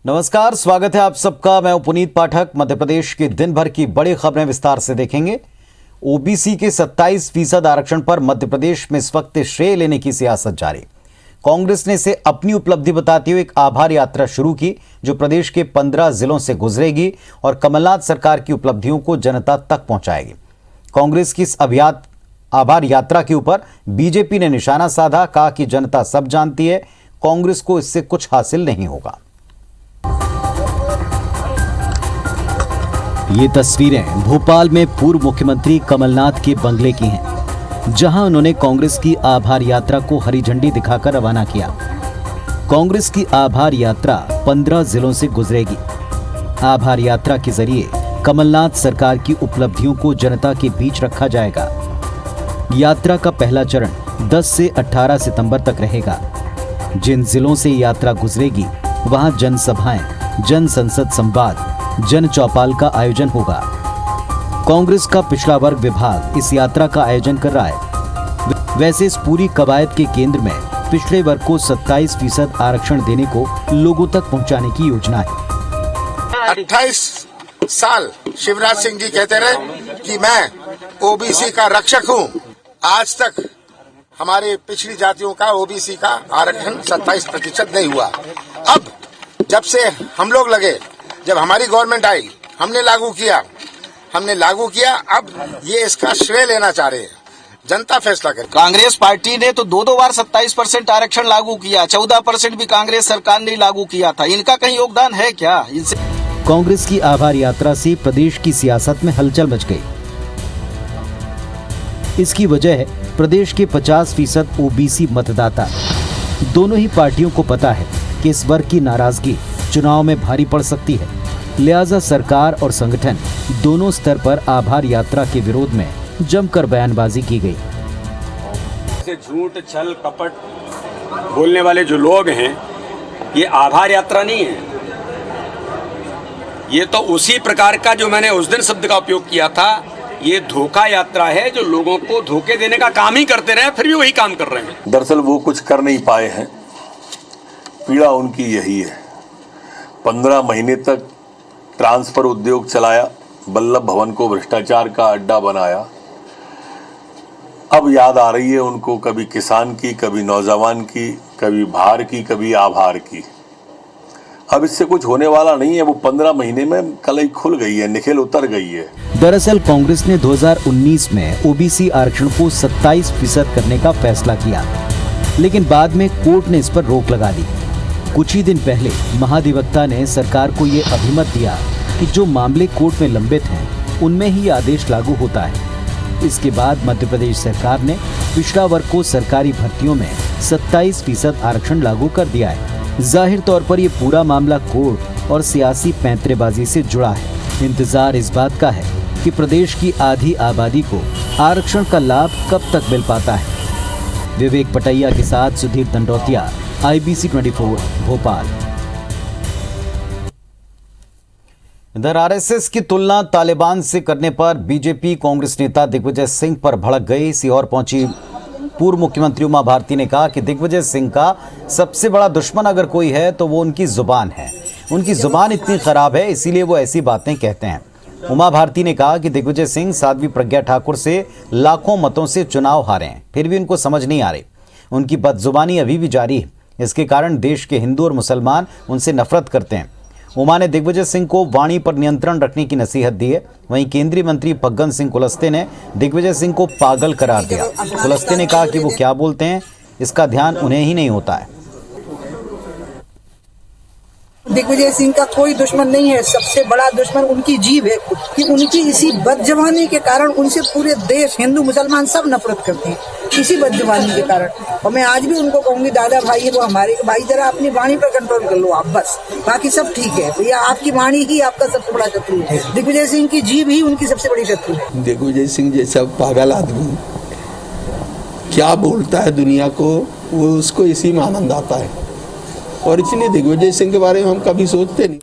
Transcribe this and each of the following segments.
नमस्कार, स्वागत है आप सबका। मैं पुनीत पाठक। मध्य प्रदेश की दिन भर की बड़ी खबरें विस्तार से देखेंगे। ओबीसी के 27% आरक्षण पर मध्य प्रदेश में इस वक्त श्रेय लेने की सियासत जारी। कांग्रेस ने इसे अपनी उपलब्धि बताते हुए एक आभार यात्रा शुरू की, जो प्रदेश के 15 जिलों से गुजरेगी और कमलनाथ सरकार की उपलब्धियों को जनता तक पहुंचाएगी। कांग्रेस की इस आभार यात्रा के ऊपर बीजेपी ने निशाना साधा, कहा कि जनता सब जानती है, कांग्रेस को इससे कुछ हासिल नहीं होगा। ये तस्वीरें भोपाल में पूर्व मुख्यमंत्री कमलनाथ के बंगले की हैं, जहां उन्होंने कांग्रेस की आभार यात्रा को हरी झंडी दिखाकर रवाना किया। कांग्रेस की आभार यात्रा 15 जिलों से गुजरेगी। आभार यात्रा के जरिए कमलनाथ सरकार की उपलब्धियों को जनता के बीच रखा जाएगा। यात्रा का पहला चरण 10 से 18 सितंबर तक रहेगा। जिन जिलों से यात्रा गुजरेगी वहां जनसभाएं, जन संसद संवाद, जन चौपाल का आयोजन होगा। कांग्रेस का पिछड़ा वर्ग विभाग इस यात्रा का आयोजन कर रहा है। वैसे इस पूरी कवायद के केंद्र में पिछड़े वर्ग को 27% आरक्षण देने को लोगों तक पहुंचाने की योजना है। 28 साल शिवराज सिंह जी कहते रहे कि मैं ओबीसी का रक्षक हूं। आज तक हमारे पिछड़ी जातियों का ओबीसी का आरक्षण 27% नहीं हुआ। अब जब से हम लोग लगे, जब हमारी गवर्नमेंट आई, हमने लागू किया। अब ये इसका श्रेय लेना चाह रहे हैं। जनता फैसला करे। कांग्रेस पार्टी ने तो दो बार 27% आरक्षण लागू किया, 14% भी कांग्रेस सरकार ने लागू किया था। इनका कहीं योगदान है क्या? इनसे कांग्रेस की आभार यात्रा से प्रदेश की सियासत में हलचल मच गई। इसकी वजह है प्रदेश के 50% ओबीसी मतदाता। दोनों ही पार्टियों को पता है कि इस वर्ग की नाराजगी चुनाव में भारी पड़ सकती है, लिहाजा सरकार और संगठन दोनों स्तर पर आभार यात्रा के विरोध में जमकर बयानबाजी की गई। झूठ, छल, कपट बोलने वाले जो लोग हैं, ये आभार यात्रा नहीं है। ये तो उसी प्रकार का जो मैंने उस दिन शब्द का उपयोग किया था, ये धोखा यात्रा है, जो लोगों को धोखे देने का काम ही करते रहे, फिर भी वही काम कर रहे हैं। दरअसल वो कुछ कर नहीं पाए हैं, पीड़ा उनकी यही है। 15 महीने तक ट्रांसफर उद्योग चलाया, वल्लभ भवन को भ्रष्टाचार का अड्डा बनाया। अब याद आ रही है उनको, कभी किसान की, कभी नौजवान की, कभी भार की, कभी आभार की। अब इससे कुछ होने वाला नहीं है। वो 15 महीने में कलई खुल गई है, निखेल उतर गई है। दरअसल कांग्रेस ने 2019 में ओबीसी आरक्षण को 27% करने का फैसला किया, लेकिन बाद में कोर्ट ने इस पर रोक लगा दी। कुछ ही दिन पहले महाधिवक्ता ने सरकार को ये अभिमत दिया कि जो मामले कोर्ट में लंबित हैं, उनमें ही आदेश लागू होता है। इसके बाद मध्य प्रदेश सरकार ने पिछड़ा वर्ग को सरकारी भर्तियों में 27% आरक्षण लागू कर दिया है। जाहिर तौर पर यह पूरा मामला कोर्ट और सियासी पैंतरेबाजी से जुड़ा है। इंतजार इस बात का है कि प्रदेश की आधी आबादी को आरक्षण का लाभ कब तक मिल पाता है। विवेक पटैया के साथ सुधीर दंडौतिया, IBC 24 भोपाल। इधर आरएसएस की तुलना तालिबान से करने पर बीजेपी कांग्रेस नेता दिग्विजय सिंह पर भड़क गई। सीहोर पहुंची पूर्व मुख्यमंत्री उमा भारती ने कहा कि दिग्विजय सिंह का सबसे बड़ा दुश्मन अगर कोई है तो वो उनकी जुबान है। उनकी जुबान इतनी खराब है, इसीलिए वो ऐसी बातें कहते हैं। उमा भारती ने कहा कि दिग्विजय सिंह साध्वी प्रज्ञा ठाकुर से लाखों मतों से चुनाव हारे हैं, फिर भी उनको समझ नहीं आ रही। उनकी बदजुबानी अभी भी जारी है। इसके कारण देश के हिंदू और मुसलमान उनसे नफरत करते हैं। उमा ने दिग्विजय सिंह को वाणी पर नियंत्रण रखने की नसीहत दी है। वहीं केंद्रीय मंत्री फग्गन सिंह कुलस्ते ने दिग्विजय सिंह को पागल करार दिया। कुलस्ते ने कहा कि वो क्या बोलते हैं, इसका ध्यान उन्हें ही नहीं होता है। दिग्विजय सिंह का कोई दुश्मन नहीं है, सबसे बड़ा दुश्मन उनकी जीभ है कि उनकी इसी बदजबानी के कारण उनसे पूरे देश, हिंदू मुसलमान सब नफरत करते हैं, इसी बदजबानी के कारण। और मैं आज भी उनको कहूंगी, दादा भाई है वो हमारे भाई, जरा अपनी वाणी पर कंट्रोल कर लो आप, बस बाकी सब ठीक है। भैया आपकी वाणी ही आपका सबसे बड़ा शत्रु है। दिग्विजय सिंह की जीभ ही उनकी सबसे बड़ी शत्रु है। दिग्विजय सिंह जैसा पागल आदमी क्या बोलता है दुनिया को, वो उसको इसी में आनंद आता है, और इसलिए दिग्विजय सिंह के बारे में हम कभी सोचते नहीं।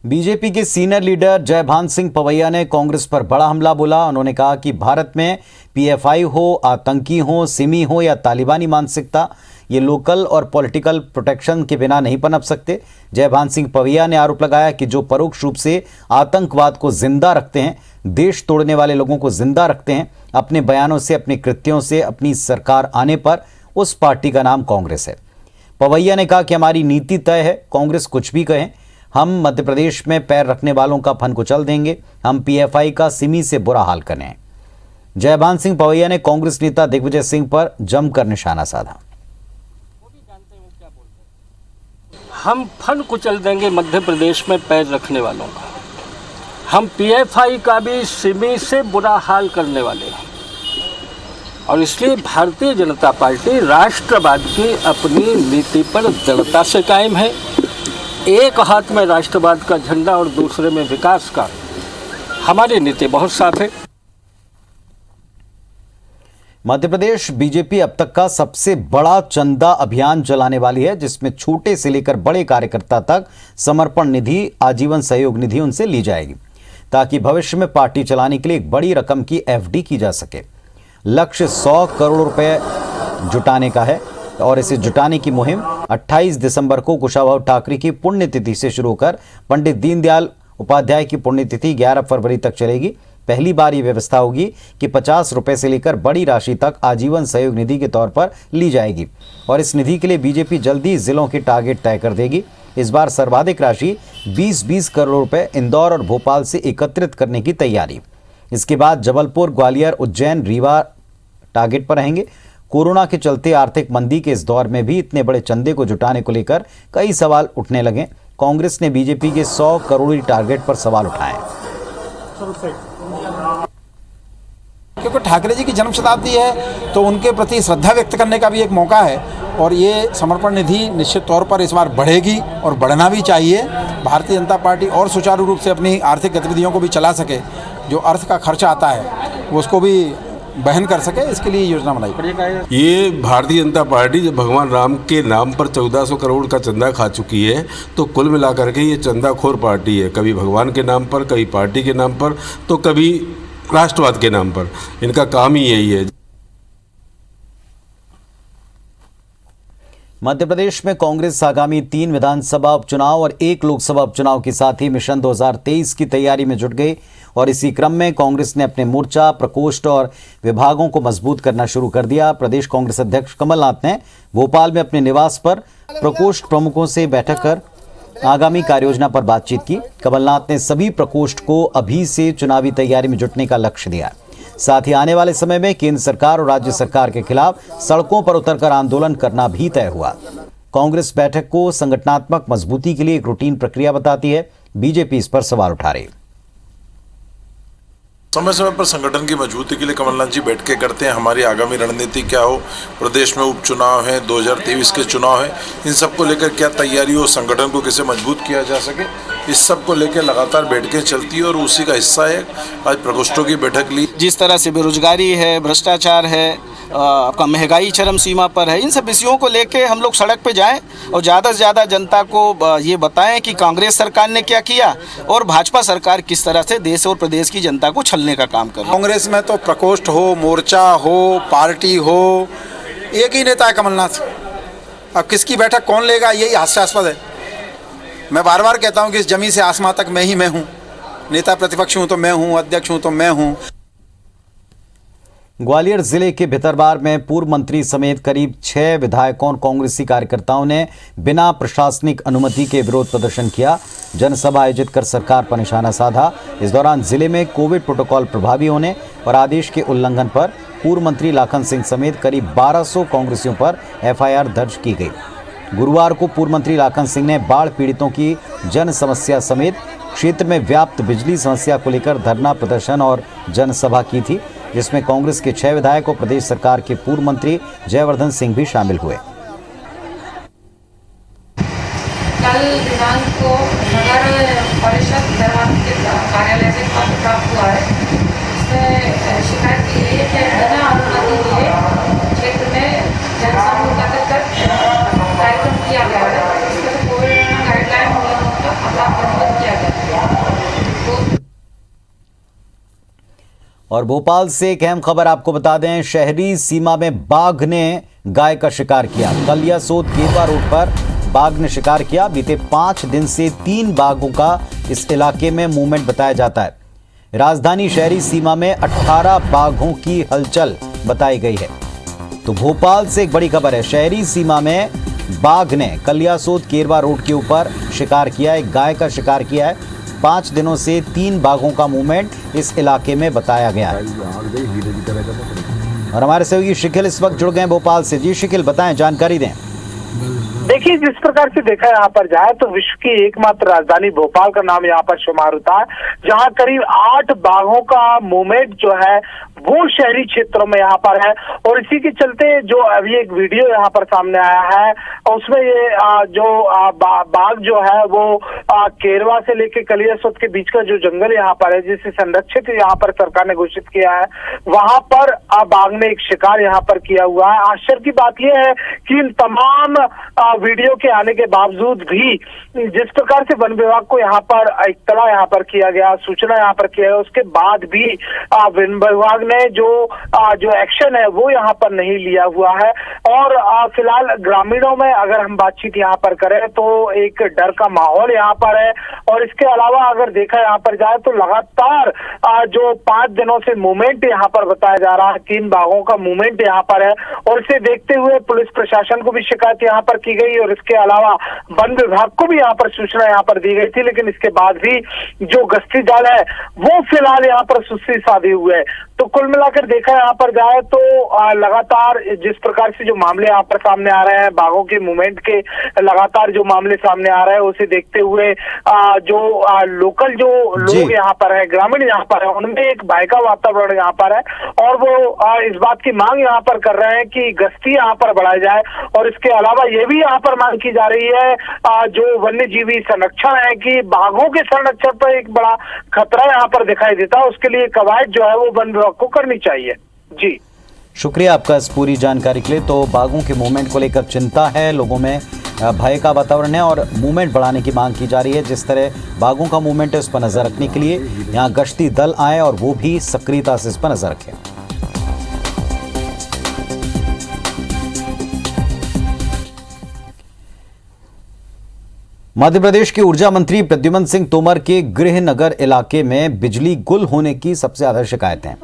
बीजेपी के सीनियर लीडर जयभान सिंह पवैया ने कांग्रेस पर बड़ा हमला बोला। उन्होंने कहा कि भारत में पीएफआई हो, आतंकी हो, सिमी हो या तालिबानी मानसिकता, ये लोकल और पॉलिटिकल प्रोटेक्शन के बिना नहीं पनप सकते। जयभान सिंह पवैया ने आरोप लगाया कि जो परोक्ष रूप से आतंकवाद को जिंदा रखते हैं, देश तोड़ने वाले लोगों को जिंदा रखते हैं, अपने बयानों से, अपने कृत्यों से, अपनी सरकार आने पर उस पार्टी का नाम कांग्रेस है। पवैया ने कहा कि हमारी नीति तय है, कांग्रेस कुछ भी कहे, हम मध्य प्रदेश में पैर रखने वालों का फन कुचल देंगे, हम पीएफआई का सिमी से बुरा हाल करें। जयभान सिंह पवैया ने कांग्रेस नेता दिग्विजय सिंह पर जमकर निशाना साधा। हम फन कुचल देंगे मध्य प्रदेश में पैर रखने वालों का, हम पीएफआई का भी सिमी से बुरा हाल करने वाले हैं। और इसलिए भारतीय जनता पार्टी राष्ट्रवाद की अपनी नीति पर दृढ़ता से कायम है। एक हाथ में राष्ट्रवाद का झंडा और दूसरे में विकास का। हमारी नीति बहुत साफ है। मध्य प्रदेश बीजेपी अब तक का सबसे बड़ा चंदा अभियान चलाने वाली है, जिसमें छोटे से लेकर बड़े कार्यकर्ता तक समर्पण निधि, आजीवन सहयोग निधि उनसे ली जाएगी, ताकि भविष्य में पार्टी चलाने के लिए एक बड़ी रकम की एफडी की जा सके। लक्ष्य 100 करोड़ रुपए जुटाने का है और इसे जुटाने की मुहिम 28 दिसंबर को कुशाभाऊ ठाकरे की पुण्यतिथि से शुरू होकर पंडित दीनदयाल उपाध्याय की पुण्यतिथि 11 फरवरी तक चलेगी। पहली बार ये व्यवस्था होगी कि 50 रुपए से लेकर बड़ी राशि तक आजीवन सहयोग निधि के तौर पर ली जाएगी और इस निधि के लिए बीजेपी जल्दी जिलों के टारगेट तय कर देगी। इस बार सर्वाधिक राशि 20-20 करोड़ रुपए इंदौर और भोपाल से एकत्रित करने की तैयारी। इसके बाद जबलपुर, ग्वालियर, उज्जैन, रीवा टारगेट पर रहेंगे। कोरोना के चलते आर्थिक मंदी के इस दौर में भी इतने बड़े चंदे को जुटाने को लेकर कई सवाल उठने लगे। कांग्रेस ने बीजेपी के 100 करोड़ टारगेट पर सवाल उठाए। क्योंकि ठाकरे जी की जन्म शताब्दी है तो उनके प्रति श्रद्धा व्यक्त करने का भी एक मौका है और ये समर्पण निधि निश्चित तौर पर इस बार बढ़ेगी और बढ़ना भी चाहिए। भारतीय जनता पार्टी और सुचारू रूप से अपनी आर्थिक गतिविधियों को भी चला सके, जो अर्थ का खर्चा आता है वो उसको भी बहन कर सके, इसके लिए योजना बनाई। ये भारतीय जनता पार्टी जब भगवान राम के नाम पर 1400 करोड़ का चंदा खा चुकी है तो कुल मिलाकर के ये चंदाखोर पार्टी है। कभी भगवान के नाम पर, कभी पार्टी के नाम पर, तो कभी राष्ट्रवाद के नाम पर। इनका काम ही यही है। मध्य प्रदेश में कांग्रेस आगामी 3 विधानसभा उपचुनाव और 1 लोकसभा उपचुनाव के साथ ही मिशन 2023 की तैयारी में जुट गई और इसी क्रम में कांग्रेस ने अपने मोर्चा, प्रकोष्ठ और विभागों को मजबूत करना शुरू कर दिया। प्रदेश कांग्रेस अध्यक्ष कमलनाथ ने भोपाल में अपने निवास पर प्रकोष्ठ प्रमुखों से बैठक कर आगामी कार्ययोजना पर बातचीत की। कमलनाथ ने सभी प्रकोष्ठ को अभी से चुनावी तैयारी में जुटने का लक्ष्य दिया। साथ ही आने वाले समय में केंद्र सरकार और राज्य सरकार के खिलाफ सड़कों पर उतरकर आंदोलन करना भी तय हुआ। कांग्रेस बैठक को संगठनात्मक मजबूती के लिए एक रूटीन प्रक्रिया बताती है। बीजेपी इस पर सवाल उठा रही। समय समय पर संगठन की मजबूती के लिए कमलनाथ जी बैठकें करते हैं। हमारी आगामी रणनीति क्या हो, प्रदेश में उपचुनाव है, 2023 के चुनाव है, इन सब को लेकर क्या तैयारी हो, संगठन को कैसे मजबूत किया जा सके, इस सब को लेकर लगातार बैठकें चलती है और उसी का हिस्सा है आज प्रकोष्ठों की बैठक ली। जिस तरह से बेरोजगारी है, भ्रष्टाचार है, आपका महंगाई चरम सीमा पर है, इन सब विषयों को लेके हम लोग सड़क पे जाएं और ज़्यादा से ज़्यादा जनता को ये बताएं कि कांग्रेस सरकार ने क्या किया और भाजपा सरकार किस तरह से देश और प्रदेश की जनता को छलने का काम कर रही है। कांग्रेस में तो प्रकोष्ठ हो, मोर्चा हो, पार्टी हो, एक ही नेता है कमलनाथ। अब किसकी बैठक कौन लेगा यही हास्यास्पद है। मैं बार बार कहता हूँ कि इस जमी से आसमां तक मैं ही मैं हूँ। नेता प्रतिपक्ष हूँ तो मैं हूँ, अध्यक्ष हूँ तो मैं हूँ। ग्वालियर जिले के भितरवार में पूर्व मंत्री समेत करीब 6 विधायकों और कांग्रेसी कार्यकर्ताओं ने बिना प्रशासनिक अनुमति के विरोध प्रदर्शन किया। जनसभा आयोजित कर सरकार पर निशाना साधा। इस दौरान जिले में कोविड प्रोटोकॉल प्रभावी होने और आदेश के उल्लंघन पर पूर्व मंत्री लाखन सिंह समेत करीब 1200 कांग्रेसियों पर एफआईआर दर्ज की गई। गुरुवार को पूर्व मंत्री लाखन सिंह ने बाढ़ पीड़ितों की जन समस्या समेत क्षेत्र में व्याप्त बिजली समस्या को लेकर धरना प्रदर्शन और जनसभा की थी, जिसमें कांग्रेस के 6 विधायक और प्रदेश सरकार के पूर्व मंत्री जयवर्धन सिंह भी शामिल हुए। कल दिनांक को नगर परिषद के कार्यालय से पत्र प्राप्त हुआ है। इसमें शिकायत की गई है कि बिना अनुमति लिए क्षेत्र में जनसमूह कर कार्यक्रम किया गया है। इसमें कोविड गाइडलाइन नियमों का खिलाफ प्रतिबद्ध किया गया है। और भोपाल से एक अहम खबर आपको बता दें, शहरी सीमा में बाघ ने गाय का शिकार किया। कलियासोत केरवा रोड पर बाघ ने शिकार किया। बीते 5 दिन से 3 बाघों का इस इलाके में मूवमेंट बताया जाता है। राजधानी शहरी सीमा में 18 बाघों की हलचल बताई गई है। तो भोपाल से एक बड़ी खबर है, शहरी सीमा में बाघ ने कलियासोत केरवा रोड के ऊपर शिकार किया है, गाय का शिकार किया है। 5 दिनों से 3 बाघों का मूवमेंट इस इलाके में बताया गया है। और हमारे सहयोगी शिखिल इस वक्त जुड़ गए हैं भोपाल से। जी शिखिल, बताएं, जानकारी दें। देखिए, जिस प्रकार से देखा यहाँ पर जाए तो विश्व की एकमात्र राजधानी भोपाल का नाम यहाँ पर शुमार होता है, जहाँ करीब 8 बाघों का मूवमेंट जो है वो शहरी क्षेत्रों में यहाँ पर है। और इसी के चलते जो अभी एक वीडियो यहाँ पर सामने आया है, उसमें ये बाघ जो है वो केरवा से लेके कलियासोत के बीच का जो जंगल यहाँ पर है, जिसे संरक्षित यहाँ पर सरकार ने घोषित किया है, वहां पर बाघ ने एक शिकार यहाँ पर किया हुआ है। आश्चर्य की बात यह है कि इन तमाम वीडियो के आने के बावजूद भी जिस प्रकार से वन विभाग को यहाँ पर इत्तला यहाँ पर किया गया, सूचना यहाँ पर किया गया, उसके बाद भी वन विभाग ने जो एक्शन है वो यहाँ पर नहीं लिया हुआ है। और फिलहाल ग्रामीणों में अगर हम बातचीत यहाँ पर करें तो एक डर का माहौल यहाँ पर है। और इसके अलावा अगर देखा यहाँ पर जाए तो लगातार जो 5 दिनों से मूवमेंट यहाँ पर बताया जा रहा है, 3 बाघों का मूवमेंट यहाँ पर है। और इसे देखते हुए पुलिस प्रशासन को भी शिकायत यहाँ पर की गई और इसके अलावा वन विभाग को भी यहाँ पर सूचना यहाँ पर दी गई थी, लेकिन इसके बाद भी जो गश्ती दल है वो फिलहाल यहाँ पर सुस्ती साधे हुए है। तो कुल मिलाकर देखा यहाँ पर जाए तो लगातार जिस प्रकार से जो मामले यहाँ पर सामने आ रहे हैं, बाघों के मूवमेंट के लगातार जो मामले सामने आ रहे हैं, उसे देखते हुए जो लोकल जो लोग यहाँ पर है, ग्रामीण यहाँ पर है, उनमें एक भय का वातावरण यहाँ पर है। और वो इस बात की मांग यहाँ पर कर रहे हैं कि गश्ती यहाँ पर बढ़ाई जाए। और इसके अलावा ये भी यहाँ पर मांग की जा रही है जो वन्य जीवी संरक्षण है कि बाघों के संरक्षण पर एक बड़ा खतरा यहाँ पर दिखाई देता है, उसके लिए कवायद जो है वो वन विभाग को करनी चाहिए। जी शुक्रिया आपका इस पूरी जानकारी के लिए। तो बाघों के मूवमेंट को लेकर चिंता है, लोगों में भय का वातावरण है और मूवमेंट बढ़ाने की मांग की जा रही है। जिस तरह बाघों का मूवमेंट है उस पर नजर रखने के लिए यहाँ गश्ती दल आए और वो भी सक्रियता से इस पर नजर रखें। मध्य प्रदेश के ऊर्जा मंत्री प्रद्युम्न सिंह तोमर के गृहनगर इलाके में बिजली गुल होने की सबसे ज्यादा शिकायतें।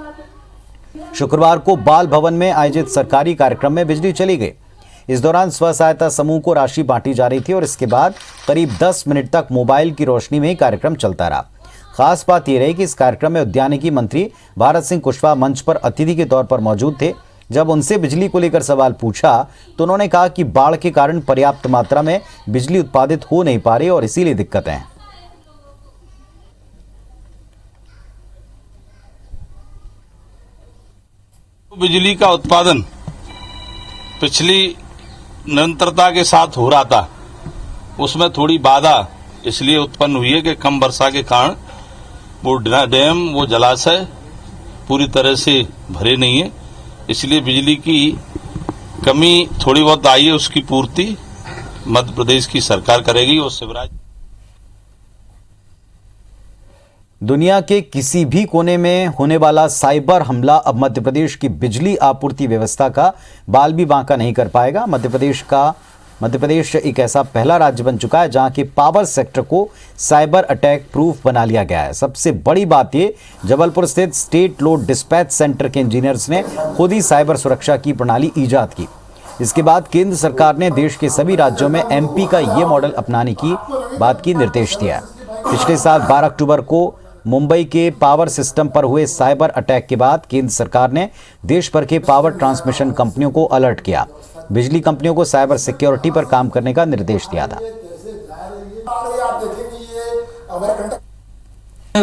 शुक्रवार को बाल भवन में आयोजित सरकारी कार्यक्रम में बिजली चली गई। इस दौरान स्व सहायता समूह को राशि बांटी जा रही थी और इसके बाद करीब 10 मिनट तक मोबाइल की रोशनी में ही कार्यक्रम चलता रहा। खास बात यह रही कि इस कार्यक्रम में उद्यानिकी मंत्री भारत सिंह कुशवाहा मंच पर अतिथि के तौर पर मौजूद थे। जब उनसे बिजली को लेकर सवाल पूछा तो उन्होंने कहा कि बाढ़ के कारण पर्याप्त मात्रा में बिजली उत्पादित हो नहीं पा रही और इसीलिए दिक्कतें हैं। बिजली का उत्पादन पिछली निरंतरता के साथ हो रहा था, उसमें थोड़ी बाधा इसलिए उत्पन्न हुई है कि कम वर्षा के कारण वो डैम, वो जलाशय पूरी तरह से भरे नहीं है, इसलिए बिजली की कमी थोड़ी बहुत आई है। उसकी पूर्ति मध्य प्रदेश की सरकार करेगी। और शिवराज दुनिया के किसी भी कोने में होने वाला साइबर हमला अब मध्य प्रदेश की बिजली आपूर्ति व्यवस्था का बाल भी बांका नहीं कर पाएगा। मध्य प्रदेश एक ऐसा पहला राज्य बन चुका है जहां के पावर सेक्टर को साइबर अटैक प्रूफ बना लिया गया है। सबसे बड़ी बात ये, जबलपुर स्थित स्टेट लोड डिस्पैच सेंटर के इंजीनियर्स ने खुद ही साइबर सुरक्षा की प्रणाली ईजाद की। इसके बाद केंद्र सरकार ने देश के सभी राज्यों में एमपी का ये मॉडल अपनाने की बात की निर्देश दिया है। पिछले साल 12 अक्टूबर को मुंबई के पावर सिस्टम पर हुए साइबर अटैक के बाद केंद्र सरकार ने देश भर के पावर ट्रांसमिशन कंपनियों को अलर्ट किया, बिजली कंपनियों को साइबर सिक्योरिटी पर काम करने का निर्देश दिया था।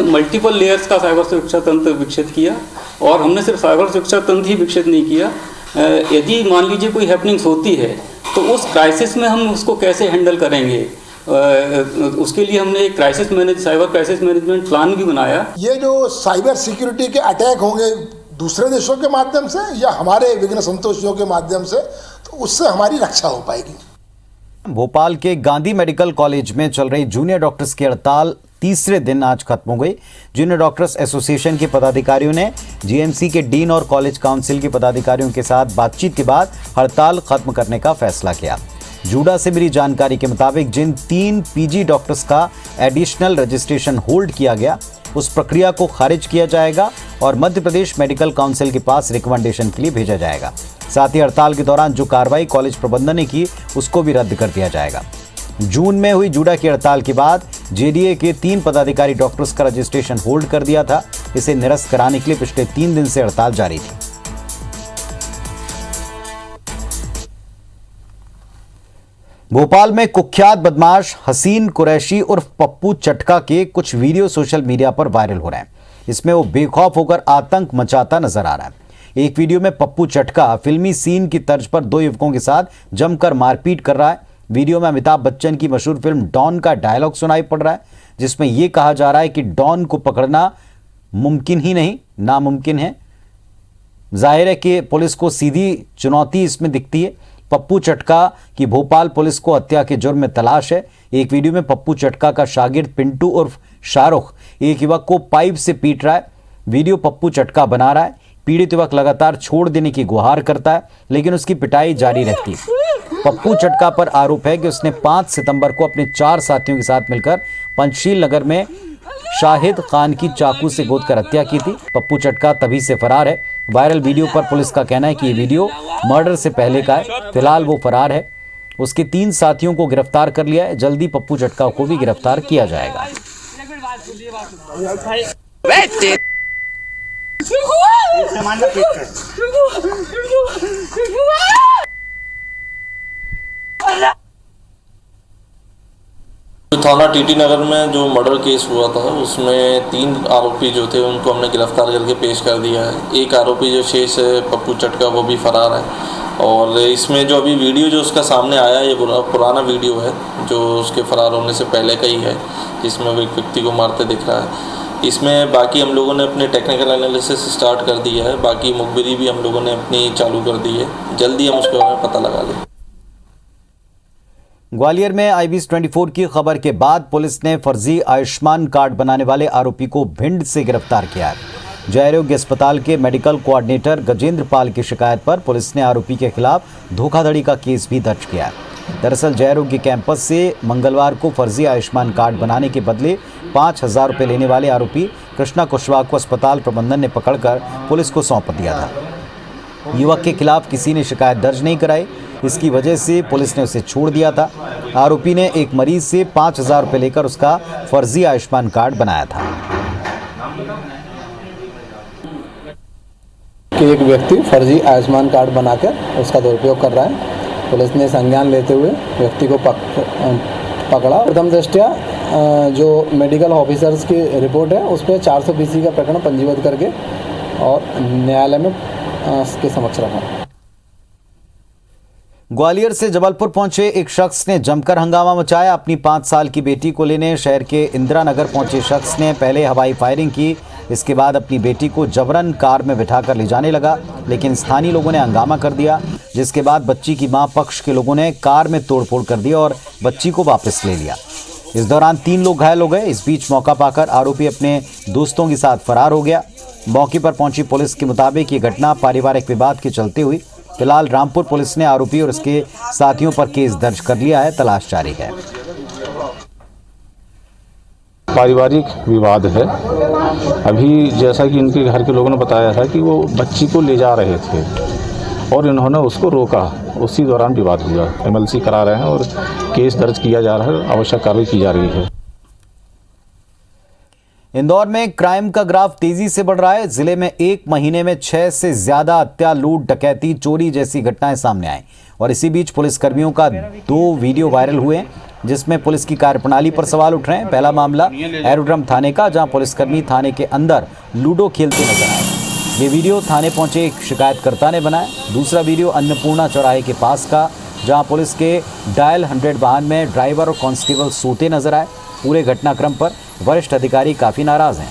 मल्टीपल लेयर्स का साइबर सुरक्षा तंत्र विकसित किया और हमने सिर्फ साइबर सुरक्षा तंत्र ही विकसित नहीं किया, यदि मान लीजिए कोई हैपनिंग्स होती है तो उस क्राइसिस में हम उसको कैसे हैंडल करेंगे, उसके लिए हमने एक साइबर क्राइसिस मैनेजमेंट प्लान भी बनाया। ये जो साइबर सिक्योरिटी के अटैक होंगे दूसरे देशों के माध्यम से या हमारे विघ्न संतोषियों के माध्यम से, तो उससे हमारी रक्षा हो पाएगी। भोपाल के गांधी मेडिकल कॉलेज में चल रही जूनियर डॉक्टर्स की हड़ताल तीसरे दिन आज खत्म हो गई। जूनियर डॉक्टर्स एसोसिएशन के पदाधिकारियों ने जीएमसी के डीन और कॉलेज काउंसिल के पदाधिकारियों के साथ बातचीत के बाद हड़ताल खत्म करने का फैसला किया। जूडा से मिली जानकारी के मुताबिक जिन 3 पीजी डॉक्टर्स का एडिशनल रजिस्ट्रेशन होल्ड किया गया, उस प्रक्रिया को खारिज किया जाएगा और मध्य प्रदेश मेडिकल काउंसिल के पास रिकमेंडेशन के लिए भेजा जाएगा। साथ ही हड़ताल के दौरान जो कार्रवाई कॉलेज प्रबंधन ने की, उसको भी रद्द कर दिया जाएगा। जून में हुई जूडा की हड़ताल के बाद जेडीए के 3 पदाधिकारी डॉक्टर्स का रजिस्ट्रेशन होल्ड कर दिया था। इसे निरस्त कराने के लिए पिछले 3 दिन से हड़ताल जारी थी। भोपाल में कुख्यात बदमाश हसीन कुरैशी उर्फ पप्पू चटका के कुछ वीडियो सोशल मीडिया पर वायरल हो रहे हैं। इसमें वो बेखौफ होकर आतंक मचाता नजर आ रहा है। एक वीडियो में पप्पू चटका फिल्मी सीन की तर्ज पर 2 युवकों के साथ जमकर मारपीट कर रहा है। वीडियो में अमिताभ बच्चन की मशहूर फिल्म डॉन का डायलॉग सुनाई पड़ रहा है, जिसमें यह कहा जा रहा है कि डॉन को पकड़ना मुमकिन ही नहीं, नामुमकिन है। जाहिर है कि पुलिस को सीधी चुनौती इसमें दिखती है। पप्पू चटका की भोपाल पुलिस को हत्या के जुर्म में तलाश है। एक वीडियो में पप्पू चटका का शागिर्द पिंटू उर्फ शाहरुख एक युवक को पाइप से पीट रहा है। वीडियो पप्पू चटका बना रहा है। पीड़ित युवक लगातार छोड़ देने की गुहार करता है, लेकिन उसकी पिटाई जारी रहती है। पप्पू चटका पर आरोप है कि उसने 5 सितंबर को अपने 4 साथियों के साथ मिलकर पंचशील नगर में शाहिद खान की चाकू से गोदकर हत्या की थी। पप्पू चटका तभी से फरार है। वायरल वीडियो पर पुलिस का कहना है कि ये वीडियो मर्डर से पहले का है। फिलहाल वो फरार है। उसके 3 साथियों को गिरफ्तार कर लिया है। जल्दी पप्पू चटका को भी गिरफ्तार किया जाएगा। थाना टीटी नगर में जो मर्डर केस हुआ था, उसमें 3 आरोपी जो थे उनको हमने गिरफ्तार करके पेश कर दिया है। एक आरोपी जो शेष है पप्पू चटका, वो भी फरार है। और इसमें जो अभी वीडियो जो उसका सामने आया, ये पुराना वीडियो है जो उसके फरार होने से पहले का ही है, जिसमें वो एक व्यक्ति को मारते दिख रहा है। इसमें बाकी हम लोगों ने अपने टेक्निकल एनालिसिस स्टार्ट कर दिया है। बाकी मुखबिरी भी हम लोगों ने अपनी चालू कर दी है। जल्दी हम उसके बारे में पता लगा लें। ग्वालियर में IBS 24 की खबर के बाद पुलिस ने फर्जी आयुष्मान कार्ड बनाने वाले आरोपी को भिंड से गिरफ्तार किया है। जय आरोग्य अस्पताल के मेडिकल कोऑर्डिनेटर गजेंद्र पाल की शिकायत पर पुलिस ने आरोपी के खिलाफ धोखाधड़ी का केस भी दर्ज किया है। दरअसल जय आरोग्य कैंपस से मंगलवार को फर्जी आयुष्मान कार्ड बनाने के बदले 5,000 रुपये लेने वाले आरोपी कृष्णा कुशवाहा को अस्पताल प्रबंधन ने पकड़कर पुलिस को सौंप दिया था। युवक के खिलाफ किसी ने शिकायत दर्ज नहीं कराई। इसकी वजह से पुलिस ने उसे छोड़ दिया था। आरोपी ने एक मरीज से 5,000 रुपये लेकर उसका फर्जी आयुष्मान कार्ड बनाया था। कि एक व्यक्ति फर्जी आयुष्मान कार्ड बनाकर उसका दुरुपयोग कर रहा है। पुलिस ने संज्ञान लेते हुए व्यक्ति को पकड़ा। प्रथम दृष्टया जो मेडिकल ऑफिसर्स की रिपोर्ट है, उस पर 420 का प्रकरण पंजीबद्ध करके और न्यायालय में इसके समक्ष रखा। ग्वालियर से जबलपुर पहुंचे एक शख्स ने जमकर हंगामा मचाया। अपनी 5 साल की बेटी को लेने शहर के इंदिरा नगर पहुंचे शख्स ने पहले हवाई फायरिंग की। इसके बाद अपनी बेटी को जबरन कार में बिठाकर ले जाने लगा, लेकिन स्थानीय लोगों ने हंगामा कर दिया, जिसके बाद बच्ची की मां पक्ष के लोगों ने कार में तोड़फोड़ कर दिया और बच्ची को वापस ले लिया। इस दौरान 3 लोग घायल हो गए। इस बीच मौका पाकर आरोपी अपने दोस्तों के साथ फरार हो गया। मौके पर पहुंची पुलिस के मुताबिक ये घटना पारिवारिक विवाद के चलते हुई। फिलहाल रामपुर पुलिस ने आरोपी और उसके साथियों पर केस दर्ज कर लिया है। तलाश जारी है। पारिवारिक विवाद है। अभी जैसा कि इनके घर के लोगों ने बताया था कि वो बच्ची को ले जा रहे थे और इन्होंने उसको रोका। उसी दौरान विवाद हुआ। MLC करा रहे हैं और केस दर्ज किया जा रहा है। आवश्यक कार्रवाई की जा रही है। इंदौर में क्राइम का ग्राफ तेजी से बढ़ रहा है। जिले में 1 महीने में 6 से ज्यादा हत्या, लूट, डकैती, चोरी जैसी घटनाएं सामने आई और इसी बीच पुलिसकर्मियों का 2 वीडियो वायरल हुए, जिसमें पुलिस की कार्यप्रणाली पर सवाल उठ रहे हैं। पहला मामला एरोड्रम थाने का, जहां पुलिसकर्मी थाने के अंदर लूडो खेलते नजर आए। ये वीडियो थाने पहुंचे एक शिकायतकर्ता ने बनाया। दूसरा वीडियो अन्नपूर्णा चौराहे के पास का, जहां पुलिस के डायल 100 वाहन में ड्राइवर और कांस्टेबल सोते नजर आए। पूरे घटनाक्रम पर वरिष्ठ अधिकारी काफी नाराज हैं।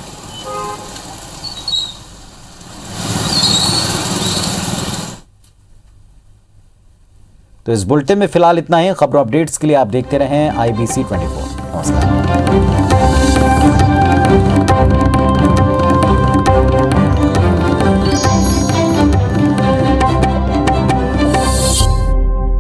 तो इस बुलेटिन में फिलहाल इतना ही। खबरों अपडेट्स के लिए आप देखते रहें IBC 24। नमस्कार। है।